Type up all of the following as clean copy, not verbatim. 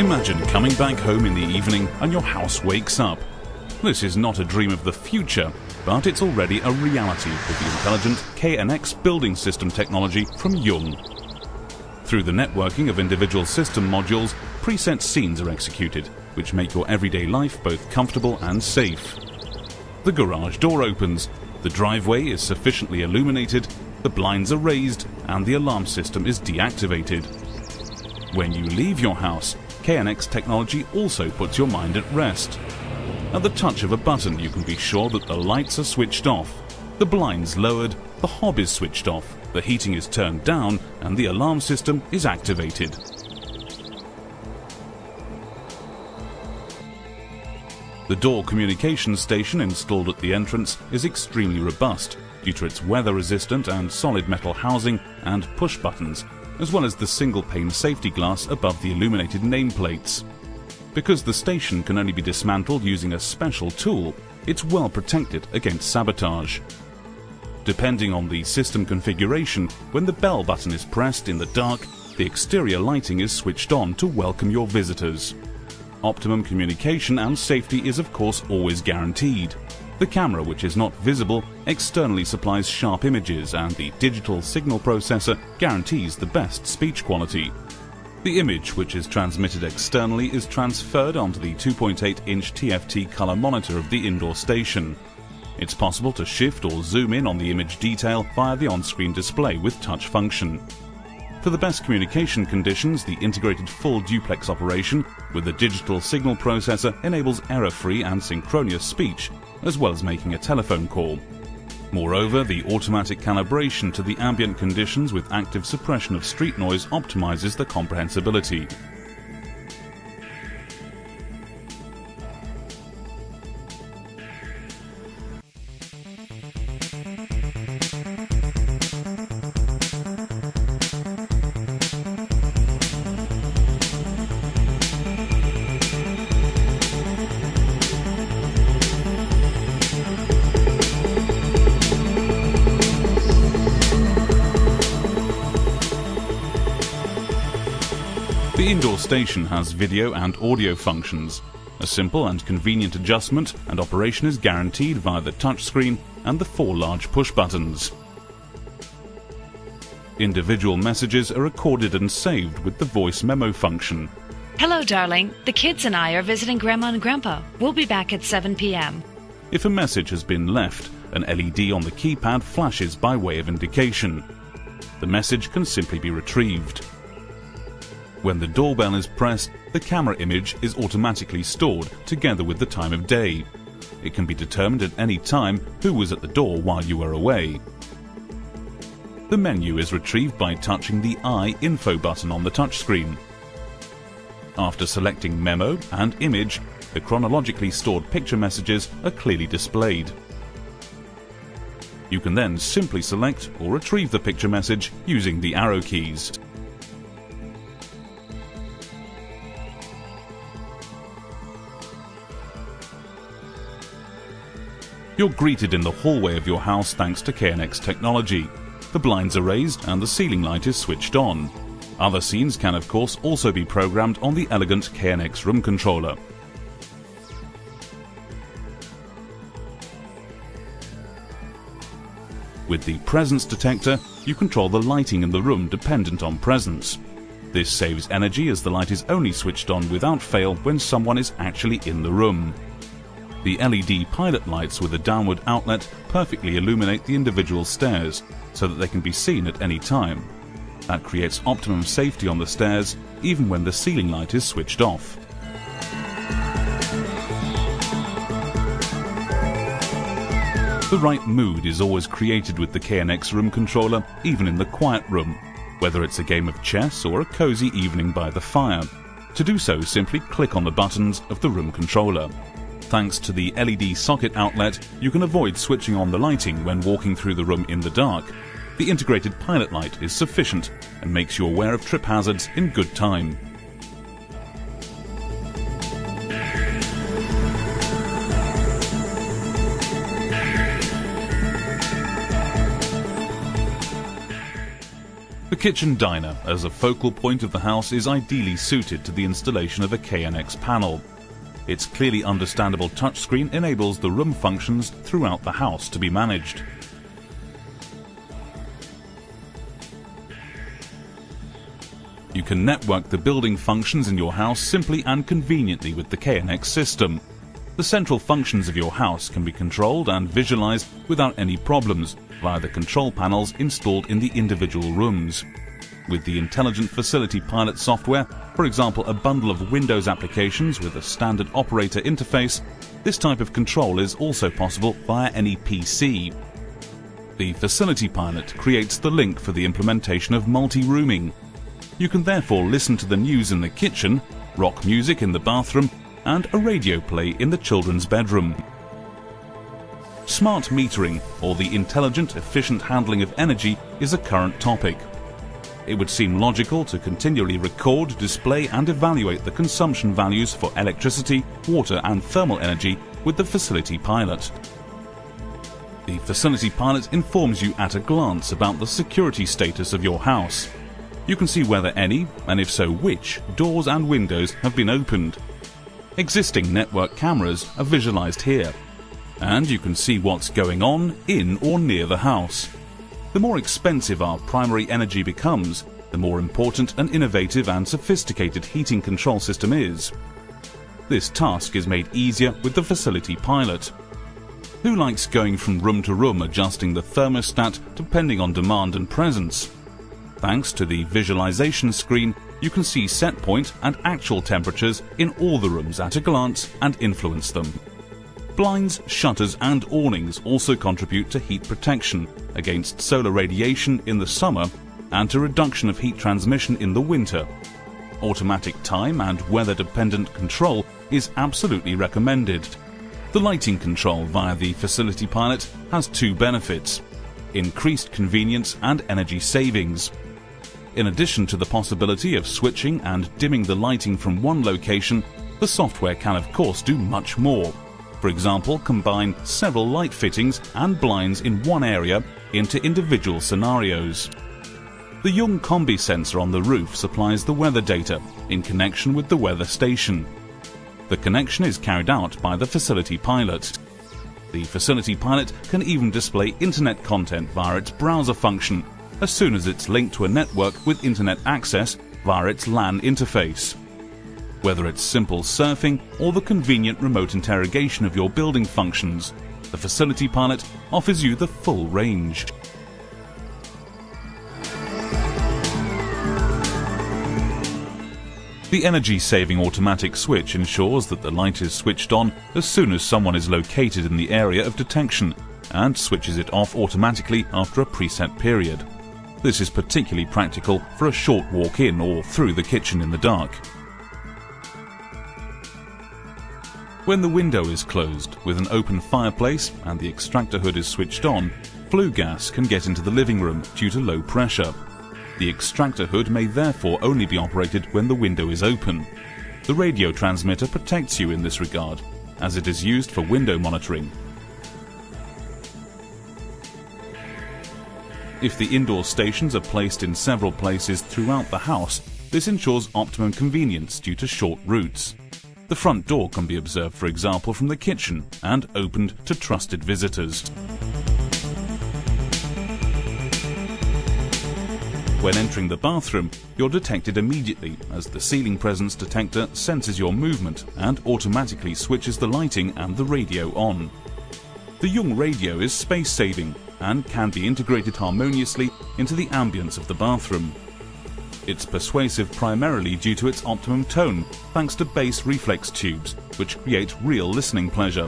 Imagine coming back home in the evening and your house wakes up. This is not a dream of the future, but it's already a reality with the intelligent KNX building system technology from Jung. Through the networking of individual system modules, preset scenes are executed, which make your everyday life both comfortable and safe. The garage door opens, the driveway is sufficiently illuminated, the blinds are raised, and the alarm system is deactivated. When you leave your house, KNX technology also puts your mind at rest. At the touch of a button, you can be sure that the lights are switched off, the blinds lowered, the hob is switched off, the heating is turned down, and the alarm system is activated. The door communication station installed at the entrance is extremely robust due to its weather-resistant and solid metal housing and push buttons, as well as the single-pane safety glass above the illuminated nameplates. Because the station can only be dismantled using a special tool, it's well protected against sabotage. Depending on the system configuration, when the bell button is pressed in the dark, the exterior lighting is switched on to welcome your visitors. Optimum communication and safety is of course always guaranteed. The camera, which is not visible, externally supplies sharp images, and the digital signal processor guarantees the best speech quality. The image, which is transmitted externally, is transferred onto the 2.8-inch TFT color monitor of the indoor station. It's possible to shift or zoom in on the image detail via the on-screen display with touch function. For the best communication conditions, the integrated full duplex operation with the digital signal processor enables error-free and synchronous speech, as well as making a telephone call. Moreover, the automatic calibration to the ambient conditions with active suppression of street noise optimizes the comprehensibility. The indoor station has video and audio functions. A simple and convenient adjustment and operation is guaranteed via the touchscreen and the 4 large push buttons. Individual messages are recorded and saved with the voice memo function. Hello, darling. The kids and I are visiting Grandma and Grandpa. We'll be back at 7 p.m. If a message has been left, an LED on the keypad flashes by way of indication. The message can simply be retrieved. When the doorbell is pressed, the camera image is automatically stored together with the time of day. It can be determined at any time who was at the door while you were away. The menu is retrieved by touching the I info button on the touchscreen. After selecting Memo and Image, the chronologically stored picture messages are clearly displayed. You can then simply select or retrieve the picture message using the arrow keys. You're greeted in the hallway of your house thanks to KNX technology. The blinds are raised and the ceiling light is switched on. Other scenes can of course also be programmed on the elegant KNX room controller. With the presence detector, you control the lighting in the room dependent on presence. This saves energy as the light is only switched on without fail when someone is actually in the room. The LED pilot lights with a downward outlet perfectly illuminate the individual stairs so that they can be seen at any time. That creates optimum safety on the stairs even when the ceiling light is switched off. The right mood is always created with the KNX room controller, even in the quiet room, whether it's a game of chess or a cozy evening by the fire. To do so, simply click on the buttons of the room controller. Thanks to the LED socket outlet, you can avoid switching on the lighting when walking through the room in the dark. The integrated pilot light is sufficient and makes you aware of trip hazards in good time. The kitchen diner, as a focal point of the house, is ideally suited to the installation of a KNX panel. Its clearly understandable touchscreen enables the room functions throughout the house to be managed. You can network the building functions in your house simply and conveniently with the KNX system. The central functions of your house can be controlled and visualized without any problems via the control panels installed in the individual rooms. With the Intelligent Facility Pilot software, for example a bundle of Windows applications with a standard operator interface, this type of control is also possible via any PC. The Facility Pilot creates the link for the implementation of multi-rooming. You can therefore listen to the news in the kitchen, rock music in the bathroom, and a radio play in the children's bedroom. Smart metering, or the intelligent, efficient handling of energy, is a current topic. It would seem logical to continually record, display and evaluate the consumption values for electricity, water and thermal energy with the Facility Pilot. The Facility Pilot informs you at a glance about the security status of your house. You can see whether any, and if so which, doors and windows have been opened. Existing network cameras are visualized here, and you can see what's going on in or near the house. The more expensive our primary energy becomes, the more important an innovative and sophisticated heating control system is. This task is made easier with the Facility Pilot. Who likes going from room to room adjusting the thermostat depending on demand and presence? Thanks to the visualization screen, you can see set point and actual temperatures in all the rooms at a glance and influence them. Blinds, shutters and awnings also contribute to heat protection against solar radiation in the summer and to reduction of heat transmission in the winter. Automatic time and weather-dependent control is absolutely recommended. The lighting control via the Facility Pilot has two benefits: increased convenience and energy savings. In addition to the possibility of switching and dimming the lighting from one location, the software can of course do much more. For example, combine several light fittings and blinds in one area into individual scenarios. The Young Combi sensor on the roof supplies the weather data in connection with the weather station. The connection is carried out by the Facility Pilot. The Facility Pilot can even display internet content via its browser function as soon as it's linked to a network with internet access via its LAN interface. Whether it's simple surfing or the convenient remote interrogation of your building functions, the Facility Pilot offers you the full range. The energy-saving automatic switch ensures that the light is switched on as soon as someone is located in the area of detection and switches it off automatically after a preset period. This is particularly practical for a short walk in or through the kitchen in the dark. When the window is closed with an open fireplace and the extractor hood is switched on, flue gas can get into the living room due to low pressure. The extractor hood may therefore only be operated when the window is open. The radio transmitter protects you in this regard, as it is used for window monitoring. If the indoor stations are placed in several places throughout the house, this ensures optimum convenience due to short routes. The front door can be observed, for example, from the kitchen and opened to trusted visitors. When entering the bathroom, you're detected immediately as the ceiling presence detector senses your movement and automatically switches the lighting and the radio on. The Young radio is space-saving and can be integrated harmoniously into the ambience of the bathroom. It's persuasive primarily due to its optimum tone, thanks to bass reflex tubes, which create real listening pleasure.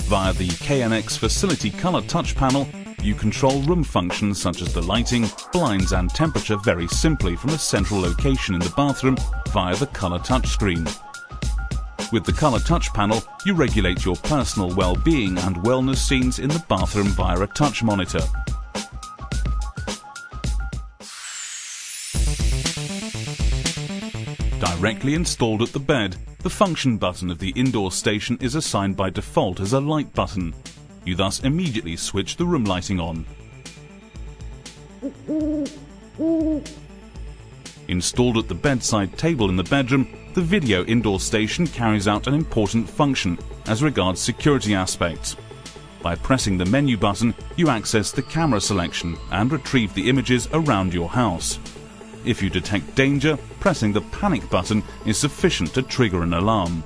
Via the KNX Facility Color Touch panel, you control room functions such as the lighting, blinds and temperature very simply from a central location in the bathroom via the Color Touch screen. With the Color Touch panel, you regulate your personal well-being and wellness scenes in the bathroom via a touch monitor. Directly installed at the bed, The function button of the indoor station is assigned by default as a light button. You thus immediately switch the room lighting on. Installed at the bedside table in the bedroom, the video indoor station carries out an important function as regards security aspects. By pressing the menu button, you access the camera selection and retrieve the images around your house. If you detect danger, pressing the panic button is sufficient to trigger an alarm.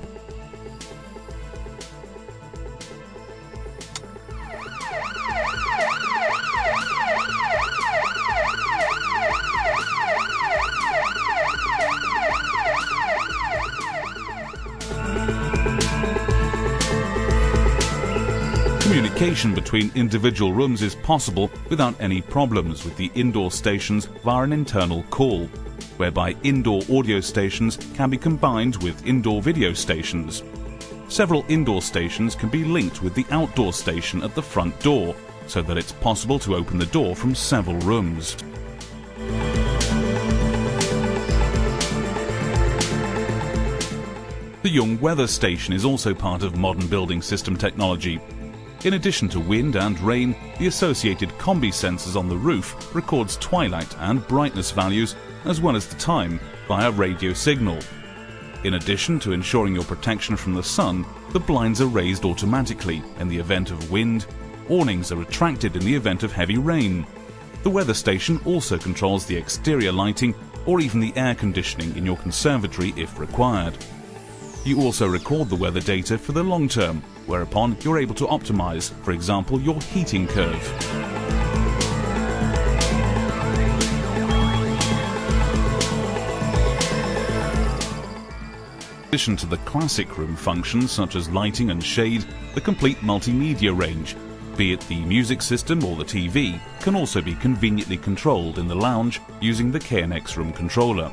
Communication between individual rooms is possible without any problems with the indoor stations via an internal call, whereby indoor audio stations can be combined with indoor video stations. Several indoor stations can be linked with the outdoor station at the front door, so that it's possible to open the door from several rooms. The Young Weather Station is also part of modern building system technology. In addition to wind and rain, the associated combi sensors on the roof records twilight and brightness values as well as the time via radio signal. In addition to ensuring your protection from the sun, the blinds are raised automatically in the event of wind. Awnings are retracted in the event of heavy rain. The weather station also controls the exterior lighting or even the air conditioning in your conservatory if required. You also record the weather data for the long term, whereupon you're able to optimize, for example, your heating curve. In addition to the classic room functions such as lighting and shade, the complete multimedia range, be it the music system or the TV, can also be conveniently controlled in the lounge using the KNX Room controller.